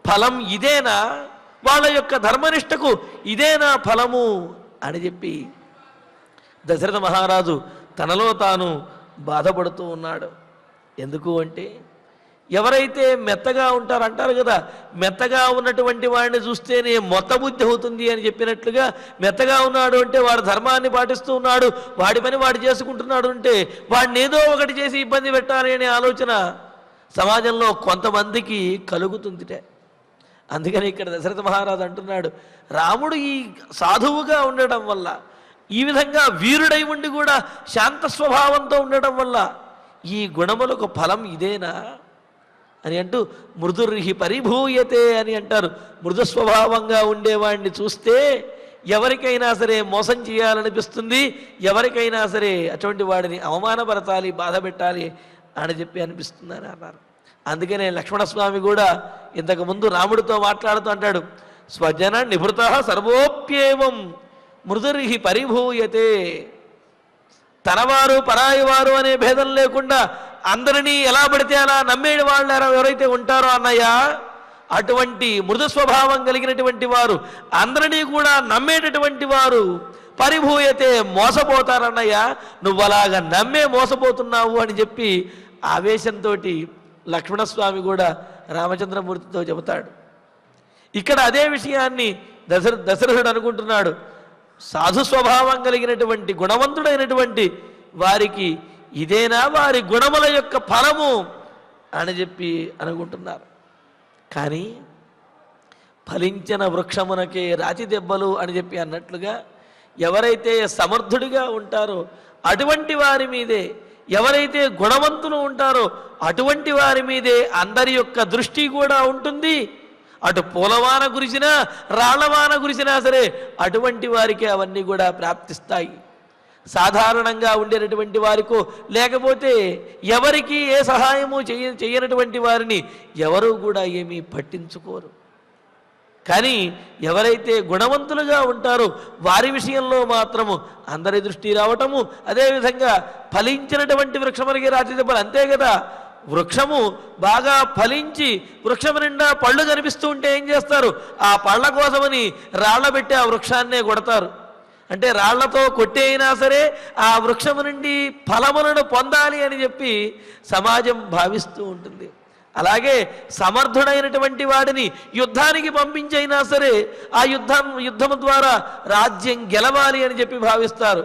ఫలం ఇదేనా, వాళ్ళ యొక్క ధర్మనిష్టకు ఇదేనా ఫలము అని చెప్పి దశరథ మహారాజు తనలో తాను బాధపడుతూ ఉన్నాడు. ఎందుకు అంటే ఎవరైతే మెత్తగా ఉంటారో అంటారు కదా, మెత్తగా ఉన్నటువంటి వాడిని చూస్తేనే మొత్త బుద్ధి అవుతుంది అని చెప్పినట్లుగా, మెత్తగా ఉన్నాడు అంటే వాడు ధర్మాన్ని పాటిస్తూ ఉన్నాడు, వాడి పని వాడు చేసుకుంటున్నాడు అంటే వాడిని ఏదో ఒకటి చేసి ఇబ్బంది పెట్టాలి అనే ఆలోచన సమాజంలో కొంతమందికి కలుగుతుందిటే. అందుకని ఇక్కడ దశరథ మహారాజు అంటున్నాడు, రాముడు ఈ సాధువుగా ఉండటం వల్ల, ఈ విధంగా వీరుడై ఉండి కూడా శాంత స్వభావంతో ఉండటం వల్ల ఈ గుణములకు ఫలం ఇదేనా అని అంటూ మృదుర్హి పరిభూయతే అని అంటారు. మృదు స్వభావంగా ఉండేవాడిని చూస్తే ఎవరికైనా సరే మోసం చేయాలనిపిస్తుంది, ఎవరికైనా సరే అటువంటి వాడిని అవమానపరచాలి, బాధ పెట్టాలి అని చెప్పి అనిపిస్తుంది అని అన్నారు. అందుకనే లక్ష్మణస్వామి కూడా ఇంతకుముందు రాముడితో మాట్లాడుతూ అంటాడు, స్వజన నిభృత సర్వోప్యేవం మృదుర్హి పరిభూయతే. తనవారు పరాయి వారు అనే భేదం లేకుండా అందరినీ ఎలా పడితే అలా నమ్మేడు వాళ్ళు ఎవరైతే ఉంటారో అన్నయ్య, అటువంటి మృదు స్వభావం కలిగినటువంటి వారు, అందరినీ కూడా నమ్మేటటువంటి వారు పరిభూయతే మోసపోతారన్నయ్య, నువ్వు అలాగా నమ్మే మోసపోతున్నావు అని చెప్పి ఆవేశంతో లక్ష్మణస్వామి కూడా రామచంద్రమూర్తితో చెబుతాడు. ఇక్కడ అదే విషయాన్ని దశరథుడు అనుకుంటున్నాడు. సాధు స్వభావం కలిగినటువంటి గుణవంతుడైనటువంటి వారికి ఇదేనా వారి గుణముల యొక్క ఫలము అని చెప్పి అనుకుంటున్నారు. కానీ ఫలించిన వృక్షమునకే రాతి దెబ్బలు అని చెప్పి అన్నట్లుగా ఎవరైతే సమర్థుడిగా ఉంటారో అటువంటి వారి మీదే, ఎవరైతే గుణవంతులు ఉంటారో అటువంటి వారి మీదే అందరి యొక్క దృష్టి కూడా ఉంటుంది. అటు పూలవాన కురిసినా రాళ్లవాన కురిసినా సరే అటువంటి వారికి అవన్నీ కూడా ప్రాప్తిస్తాయి. సాధారణంగా ఉండేటటువంటి వారికో లేకపోతే ఎవరికి ఏ సహాయము చేయనటువంటి వారిని ఎవరు కూడా ఏమీ పట్టించుకోరు. కానీ ఎవరైతే గుణవంతులుగా ఉంటారో వారి విషయంలో మాత్రము అందరి దృష్టి రావటము, అదేవిధంగా ఫలించినటువంటి వృక్షములకి రాతి దెబ్బలు. అంతే కదా, వృక్షము బాగా ఫలించి వృక్షము నిండా పళ్ళు కనిపిస్తూ ఉంటే ఏం చేస్తారు, ఆ పళ్ళ కోసమని రాళ్ల పెట్టి ఆ వృక్షాన్నే కొడతారు. అంటే రాళ్లతో కొట్టి అయినా సరే ఆ వృక్షము నుండి ఫలములను పొందాలి అని చెప్పి సమాజం భావిస్తూ ఉంటుంది. అలాగే సమర్థుడైనటువంటి వాడిని యుద్ధానికి పంపించైనా సరే ఆ యుద్ధము ద్వారా రాజ్యం గెలవాలి అని చెప్పి భావిస్తారు.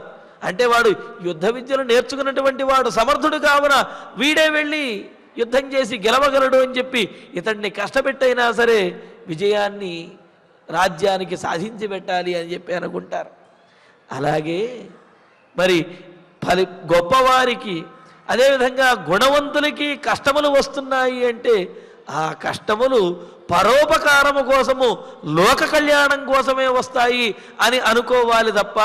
అంటే వాడు యుద్ధ విద్యను నేర్చుకున్నటువంటి వాడు సమర్థుడు కావున వీడే వెళ్ళి యుద్ధం చేసి గెలవగలడు అని చెప్పి ఇతడిని కష్టపెట్టైనా సరే విజయాన్ని రాజ్యానికి సాధించి పెట్టాలి అని చెప్పి అనుకుంటారు. అలాగే మరి గొప్పవారికి అదేవిధంగా గుణవంతులకి కష్టములు వస్తున్నాయి అంటే ఆ కష్టములు పరోపకారము కోసము, లోక కళ్యాణం కోసమే వస్తాయి అని అనుకోవాలి తప్ప,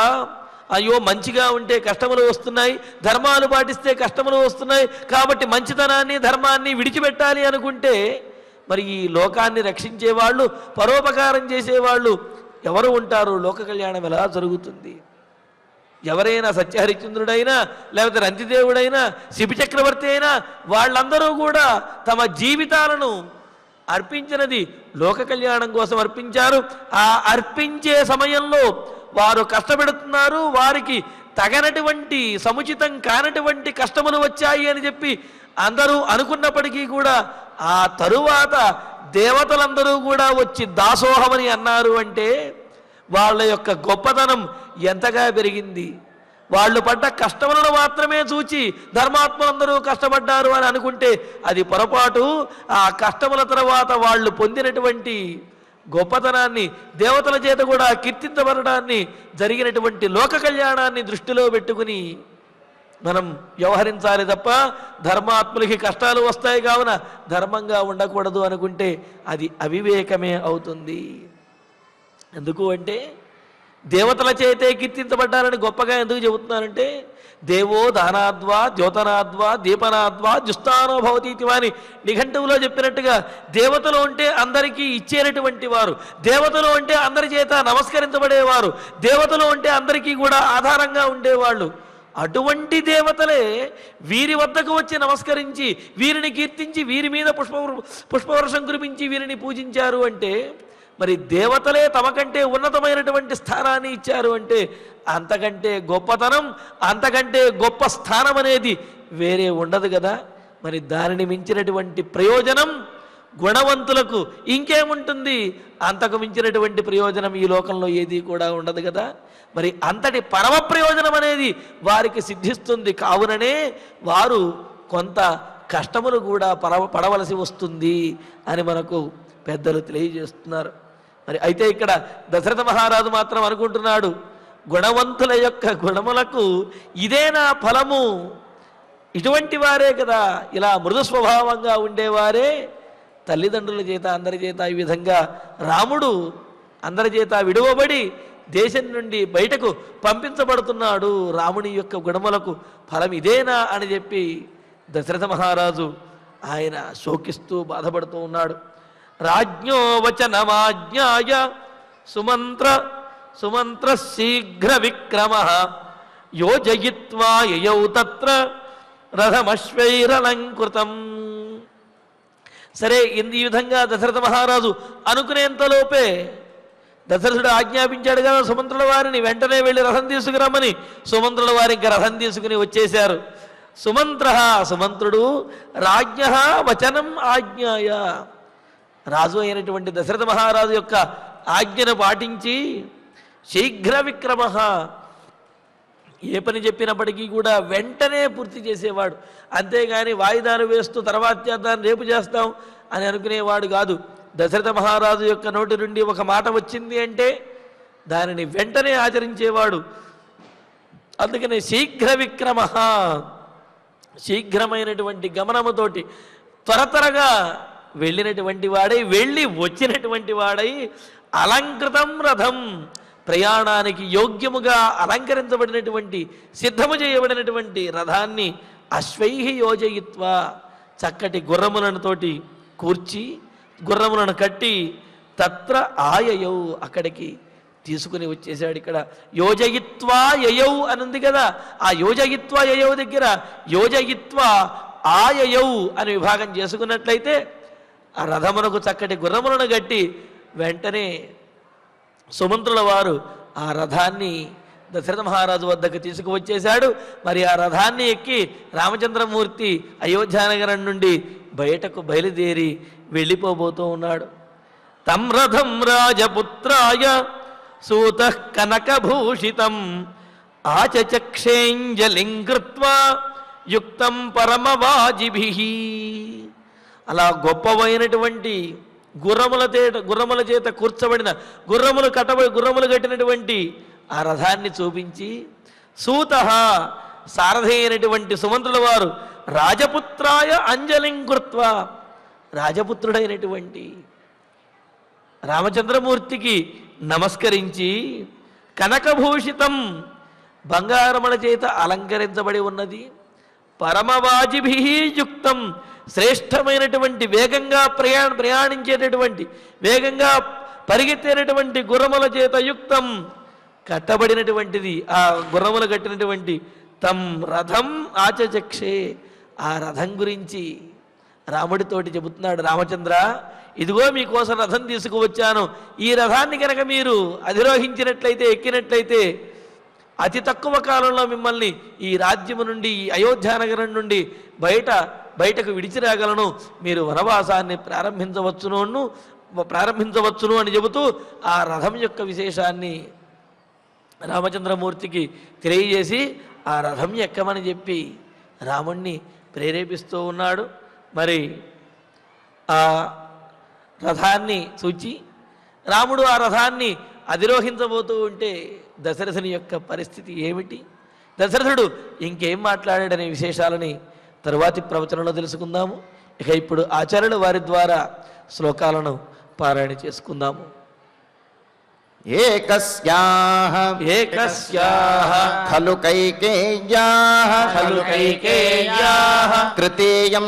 అయ్యో మంచిగా ఉంటే కష్టములు వస్తున్నాయి, ధర్మాలు పాటిస్తే కష్టములు వస్తున్నాయి కాబట్టి మంచితనాన్ని ధర్మాన్ని విడిచిపెట్టాలి అనుకుంటే మరి ఈ లోకాన్ని రక్షించేవాళ్ళు, పరోపకారం చేసేవాళ్ళు ఎవరు ఉంటారు? లోక కళ్యాణం ఎలా జరుగుతుంది? ఎవరైనా సత్యహరిచంద్రుడైనా లేకపోతే రంతిదేవుడైనా శిబి చక్రవర్తి అయినా వాళ్ళందరూ కూడా తమ జీవితాలను అర్పించినది లోక కళ్యాణం కోసం అర్పించారు. ఆ అర్పించే సమయంలో వారు కష్టపెడుతున్నారు, వారికి తగనటువంటి సముచితం కానటువంటి కష్టములు వచ్చాయి అని చెప్పి అందరూ అనుకున్నప్పటికీ కూడా ఆ తరువాత దేవతలందరూ కూడా వచ్చి దాసోహమని అన్నారు అంటే వాళ్ళ యొక్క గొప్పతనం ఎంతగా పెరిగింది. వాళ్ళు పడ్డ కష్టములను మాత్రమే చూచి ధర్మాత్ములందరూ కష్టపడ్డారు అని అనుకుంటే అది పొరపాటు. ఆ కష్టముల తర్వాత వాళ్ళు పొందినటువంటి గొప్పతనాన్ని, దేవతల చేత కూడా కీర్తించబడడాన్ని, జరిగినటువంటి లోక కళ్యాణాన్ని దృష్టిలో పెట్టుకుని మనం వ్యవహరించాలి తప్ప ధర్మాత్ములకి కష్టాలు వస్తాయి కావున ధర్మంగా ఉండకూడదు అనుకుంటే అది అవివేకమే అవుతుంది. ఎందుకు అంటే దేవతల చేతే కీర్తించబడ్డారని గొప్పగా ఎందుకు చెబుతున్నారంటే దేవో దానాద్వా ద్యోతనాద్వా దీపనాద్వా జుస్తానో భవతి అని నిఘంటువులో చెప్పినట్టుగా దేవతలు అంటే అందరికీ ఇచ్చేటటువంటి వారు, దేవతలు అంటే అందరి చేత నమస్కరించబడేవారు, దేవతలు అంటే అందరికీ కూడా ఆధారంగా ఉండేవాళ్ళు. అటువంటి దేవతలే వీరి వద్దకు వచ్చి నమస్కరించి వీరిని కీర్తించి వీరి మీద పుష్పవర్షం కురిపించి వీరిని పూజించారు అంటే మరి దేవతలే తమకంటే ఉన్నతమైనటువంటి స్థానాన్ని ఇచ్చారు అంటే అంతకంటే గొప్పతనం, అంతకంటే గొప్ప స్థానం అనేది వేరే ఉండదు కదా. మరి దానిని మించినటువంటి ప్రయోజనం గుణవంతులకు ఇంకేముంటుంది? అంతకు మించినటువంటి ప్రయోజనం ఈ లోకంలో ఏది కూడా ఉండదు కదా. మరి అంతటి పరమ ప్రయోజనం అనేది వారికి సిద్ధిస్తుంది. కావుననే వారు కొంత కష్టములు కూడా పడవలసి వస్తుంది అని మనకు పెద్దలు తెలియజేస్తున్నారు. మరి అయితే ఇక్కడ దశరథ మహారాజు మాత్రం అనుకుంటున్నాడు, గుణవంతుల యొక్క గుణములకు ఇదేనా ఫలము? ఇటువంటి వారే కదా, ఇలా మృదు స్వభావంగా ఉండేవారే తల్లిదండ్రుల చేత అందరి చేత ఈ విధంగా రాముడు అందరి చేత విడువబడి దేశం నుండి బయటకు పంపించబడుతున్నాడు. రాముని యొక్క గుణములకు ఫలం ఇదేనా అని చెప్పి దశరథ మహారాజు ఆయన శోకిస్తూ బాధపడుతూ ఉన్నాడు. రాజ్ఞో వచనమాజ్ఞాయ సుమంత్ర శీఘ్ర విక్రమ యోజయిత్వా యయౌ తత్ర రథమశ్వైరలంకృతం. సరే, ఈ విధంగా దశరథ మహారాజు అనుకునేంతలోపే దశరథుడు ఆజ్ఞాపించాడు కదా సుమంత్రుల వారిని వెంటనే వెళ్ళి రథం తీసుకురమ్మని. సుమంత్రుల వారి ఇంకా రథం తీసుకుని వచ్చేశారు. సుమంత్రుడు రాజ్ఞ వచనం ఆజ్ఞాయ, రాజు అయినటువంటి దశరథ మహారాజు యొక్క ఆజ్ఞను పాటించి శీఘ్ర విక్రమ, ఏ పని చెప్పినప్పటికీ కూడా వెంటనే పూర్తి చేసేవాడు. అంతేగాని వాయిదాలు వేస్తూ తర్వాత చేద్దాం రేపు చేస్తాం అని అనుకునేవాడు కాదు. దశరథ మహారాజు యొక్క నోటి నుండి ఒక మాట వచ్చింది అంటే దానిని వెంటనే ఆచరించేవాడు. అందుకనే శీఘ్ర విక్రమ, శీఘ్రమైనటువంటి గమనముతోటి త్వరగా వెళ్ళినటువంటి వాడై, వెళ్ళి వచ్చినటువంటి వాడై, అలంకృతం రథం, ప్రయాణానికి యోగ్యముగా అలంకరించబడినటువంటి సిద్ధము చేయబడినటువంటి రథాన్ని అశ్వైహి యోజయిత్వ, చక్కటి గుర్రములను తోటి కూర్చి గుర్రములను కట్టి తత్ర ఆయయౌ, అక్కడికి తీసుకుని వచ్చేసాడు. ఇక్కడ యోజయిత్వా యయౌ అని ఉంది కదా, ఆ యోజయిత్వా యయౌ దగ్గర యోజయిత్వా ఆయయౌ అని విభాగం చేసుకున్నట్లయితే ఆ రథమునకు చక్కటి గుర్రములను కట్టి వెంటనే సుమంత్రుల వారు ఆ రథాన్ని దశరథ మహారాజు వద్దకు తీసుకువచ్చేశాడు. మరి ఆ రథాన్ని ఎక్కి రామచంద్రమూర్తి అయోధ్యానగరం నుండి బయటకు బయలుదేరి వెళ్ళిపోబోతూ ఉన్నాడు. తం రథం రాజపుత్రాయ సూత కనకభూషితం ఆచచక్షేంజలిం కృత్వా యుక్తం పరమవాజిభిః. అలా గొప్పవైనటువంటి గుర్రముల చేత కూర్చబడిన గుర్రములు కట్టినటువంటి ఆ రథాన్ని చూపించి సూత సారథి అయినటువంటి సుమంత్రుల వారు రాజపుత్రాయ అంజలిం కృత్వా, రాజపుత్రుడైనటువంటి రామచంద్రమూర్తికి నమస్కరించి కనకభూషితం, బంగారముల చేత అలంకరించబడి ఉన్నది, పరమవాజిభిః యుక్తం, శ్రేష్టమైనటువంటి వేగంగా ప్రయాణించేటటువంటి వేగంగా పరిగెత్తేటటువంటి గుర్రముల చేత యుక్తం కట్టబడినటువంటిది. ఆ గుర్రములు కట్టినటువంటి తం రథం ఆచచక్షే, ఆ రథం గురించి రాముడితోటి చెబుతున్నాడు. రామచంద్ర, ఇదిగో మీకోసం రథం తీసుకువచ్చాను. ఈ రథాన్ని కనుక మీరు అధిరోహించినట్లయితే, ఎక్కినట్లయితే అతి తక్కువ కాలంలో మిమ్మల్ని ఈ రాజ్యము నుండి, ఈ అయోధ్యానగరం నుండి బయటకు విడిచిరాగలను, మీరు వనవాసాన్ని ప్రారంభించవచ్చును అని చెబుతూ ఆ రథం యొక్క విశేషాన్ని రామచంద్రమూర్తికి తెలియజేసి ఆ రథం ఎక్కమని చెప్పి రాముణ్ణి ప్రేరేపిస్తూ ఉన్నాడు. మరి ఆ రథాన్ని చూచి రాముడు ఆ రథాన్ని అధిరోహించబోతూ ఉంటే దశరథుని యొక్క పరిస్థితి ఏమిటి, దశరథుడు ఇంకేం మాట్లాడాడనే విశేషాలని తరువాతి ప్రవచనంలో తెలుసుకుందాము. ఇక ఇప్పుడు ఆచార్యుల వారి ద్వారా శ్లోకాలను పారాయణ చేసుకుందాము. ఏకస్యాః ఖలు కైకేయ్యాః కృతేయం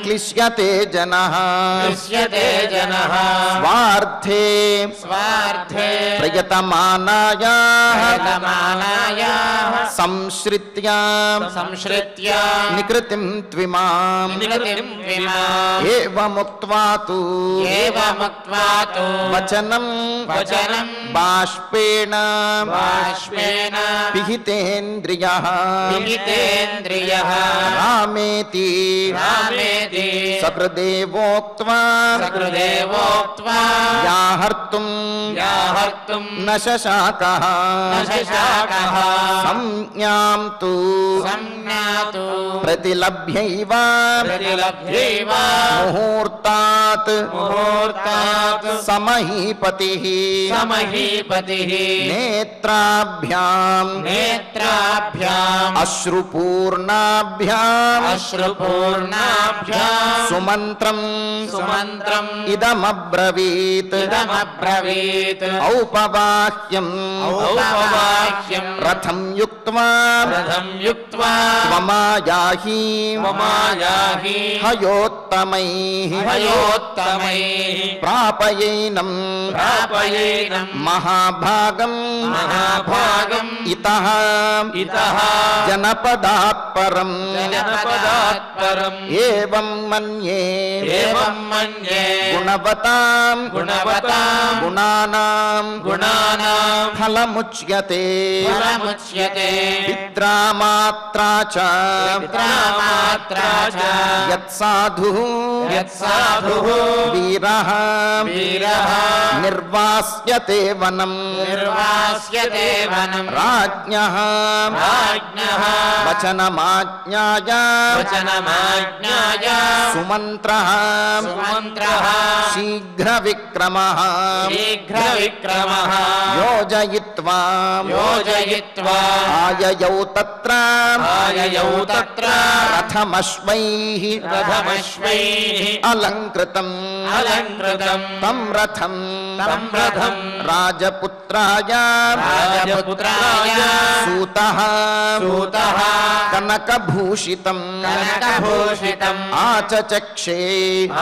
క్లిశ్యతే జనః స్వార్థే ప్రయతమానాయాః సంశ్రిత్య నికృతిం త్విమాం ఏవముక్త్వా తు వచనం वचनं बाष्पेण बाष्पेन पिहितेन्द्रियः विहितेन्द्रियः रामेति रामेति सकृदेवोक्त्वा सकृदेवोक्त्वा याहर्तुं याहर्तुं न शशाकः न शशाकः संज्ञां तु संज्ञातु प्रतिलभ्यैव प्रतिलभ्यैव मुहूर्तात् मुहूर्तात् समहीपतिः समहीपतिः नेत्राभ्यां नेत्राभ्याम् अश्रुपूर्णाभ्याम् अश्रुपूर्णाभ्याम् सुमन्त्रं सुमन्त्रम् इदमब्रवीत् इदमब्रवीत् औपवाह्यम् औपवाह्यम् रथं युक्त्वा रथं युक्त्वा त्वमायाहि ममायाहि हयोत्तमैः भयोत्तमैः प्रापयेनं प्रापयेनं महाभागं महाभागम् इतः इतः जनपदात् परम् जनपदात् परम् एवं मन्ये एवं मन्ये गुणवतां गुणवतां गुणानां गुणानां फलमुच्यते फलमुच्यते पित्रामात्रा च पित्रामात्रा च यत्साधुः यत्साधुः वीरः वीरः निर्वास्यते वनं निर्वास्यते वनं राज्ञः राज्ञः वचनमाज्ञाय वचनमाज्ञाय सुमन्त्रः सुमन्त्रः शीघ्रविक्रमः शीघ्रविक्रमः योजयित्वा योजयित्वा आययौ तत्र आययौ तत्र रथमश्वैः रथमश्वैः अलङ्कृतम् अलङ्कृतम् तं रथं राजपुत्राय राजपुत्राय सूतः सूतः कनकभूषितम् कनकभूषितम् आचचक्षे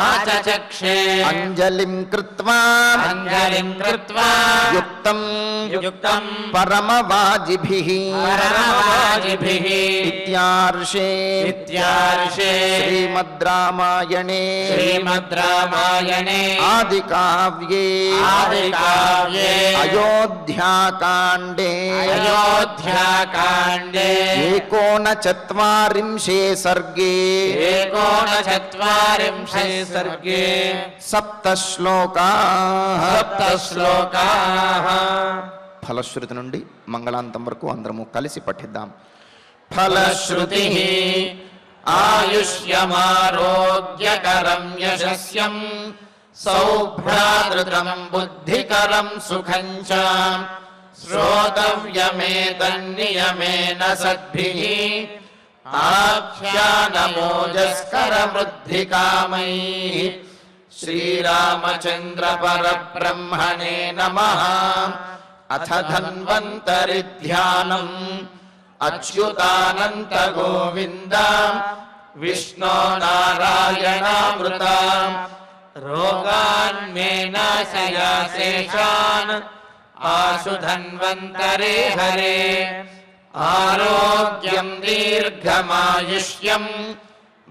आचचक्षे अञ्जलिं कृत्वा अञ्जलिं कृत्वा युक्तं युक्तं परमवाजिभिः परमवाजिभिः इत्यार्षे श्रीमद् रामायणे श्रीमद् रामायणे आदिकाव्ये अयोध्याकाण्डे अयोध्याकाण्डे 39 सर्गे 39 सर्गे 7 श्लोकाः 7 श्लोकाः ఫలశ్రుతి నుండి మంగళాంతం వరకు అందరము కలిసి పఠిద్దాం. फलश्रुतिः आयुष्यमारोग्यकरं यशस्यं सौभ्रातृतं बुद्धिकरं सुखं च श्रोतव्यमेतन्नियमेन सद्भिः आख्यानमोजस्करवृद्धिकामैः श्रीरामचन्द्र परब्रह्मणे नमः. अथ धन्वन्तरि ध्यानम् अच्युतानन्त गोविन्द विष्णो नारायणामृता रोगान् मे नाशयाशेषान् आशु धन्वन्तरे हरे. आरोग्यं दीर्घमायुष्यं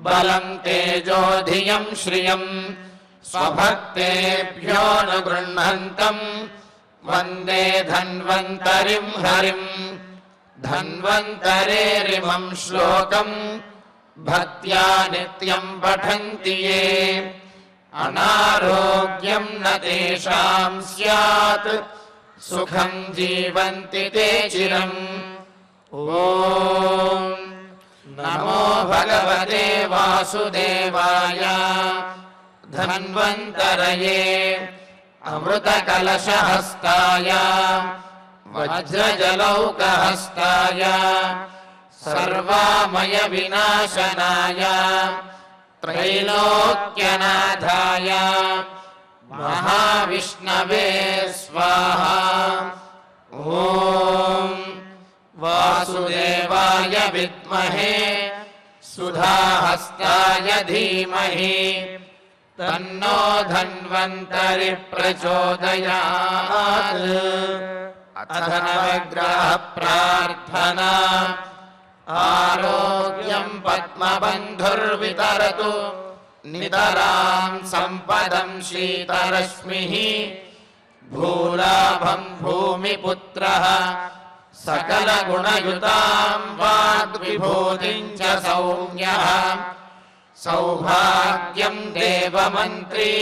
बलं तेजो धियं श्रियं स्वभक्तेभ्यो न गृह्णन्तम् वन्दे धन्वन्तरिं हरिं. धन्वन्तरेरिमं श्लोकं भक्त्या नित्यं पठन्ति ये अनारोग्यं न तेषां स्यात् सुखं जीवन्ति ते चिरम्. ॐ नमो भगवते वासुदेवाय. धन्वन्तरये अमृतकलशहस्ताय वज्रजलौकहस्ताय सर्वामयविनाशनाय त्रैलोक्यनाथाय महाविष्णवे स्वाहा. ॐ वासुदेवाय विद्महे सुधाहस्ताय धीमहि तन्नो धन्वन्तरि प्रचोदयात्. अथ नवग्रह प्रार्थना. आरोग्यं पद्मबन्धुर्वितरतु नितरां सम्पदं शीतरश्मिः भूलाभं भूमिपुत्रः सकलगुणयुतां वाग्विभूतिं च सौम्यः सौभाग्यं देवमन्त्री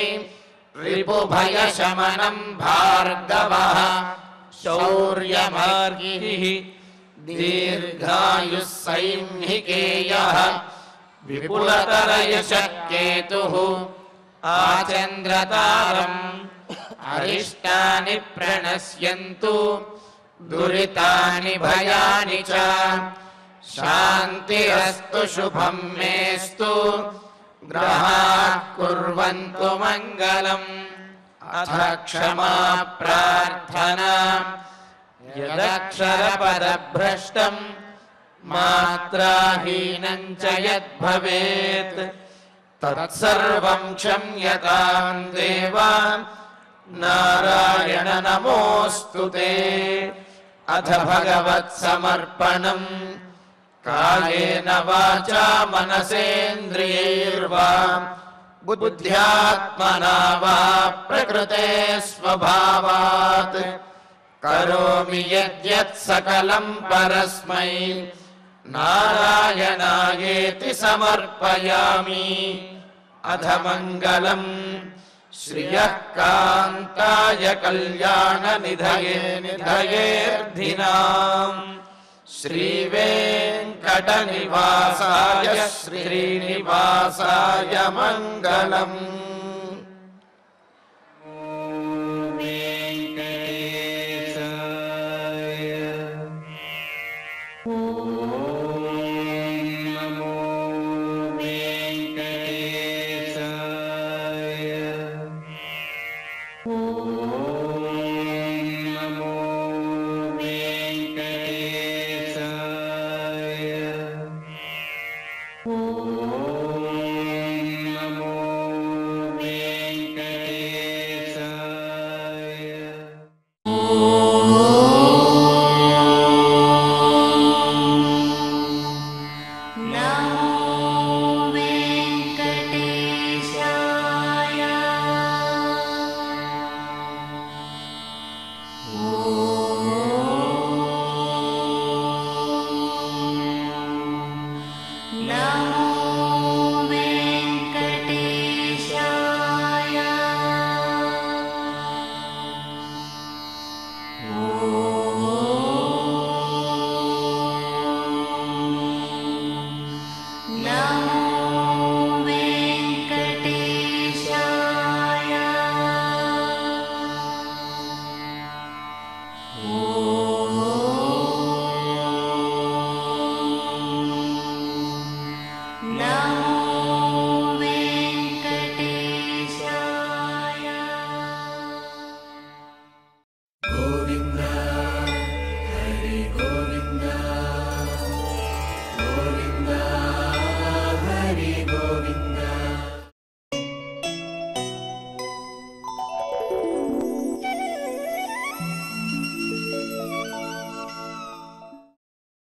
रिपुभयशमनं भार्गवः शौर्यमार्गिः दीर्घायुः सैंहिकेयः विपुलतरयशकेतुः आचन्द्रतारम् अरिष्टानि प्रणश्यन्तु दुरितानि भयानि च शान्तिरस्तु शुभं मेस्तु ग्रहाः कुर्वन्तु मङ्गलम् अथ क्षमा प्रार्थना यदक्षरपदभ्रष्टं मात्राहीनं च यद्भवेत् तत्सर्वं क्षम्यतां देवा नारायण नमोऽस्तु ते अथ भगवत्समर्पणम् कायेन वाचा मनसेन्द्रियैर्वा बुद्ध्यात्मना वा प्रकृते स्वभावात् करोमि यद्यत् सकलं परस्मै नारायणायेति समर्पयामि अथ मङ्गलम् श्रियः कान्ताय कल्याणनिधये निधयेऽर्धिनाम् श्रीवेङ्कटनिवासाय श्रीनिवासाय मङ्गलम्।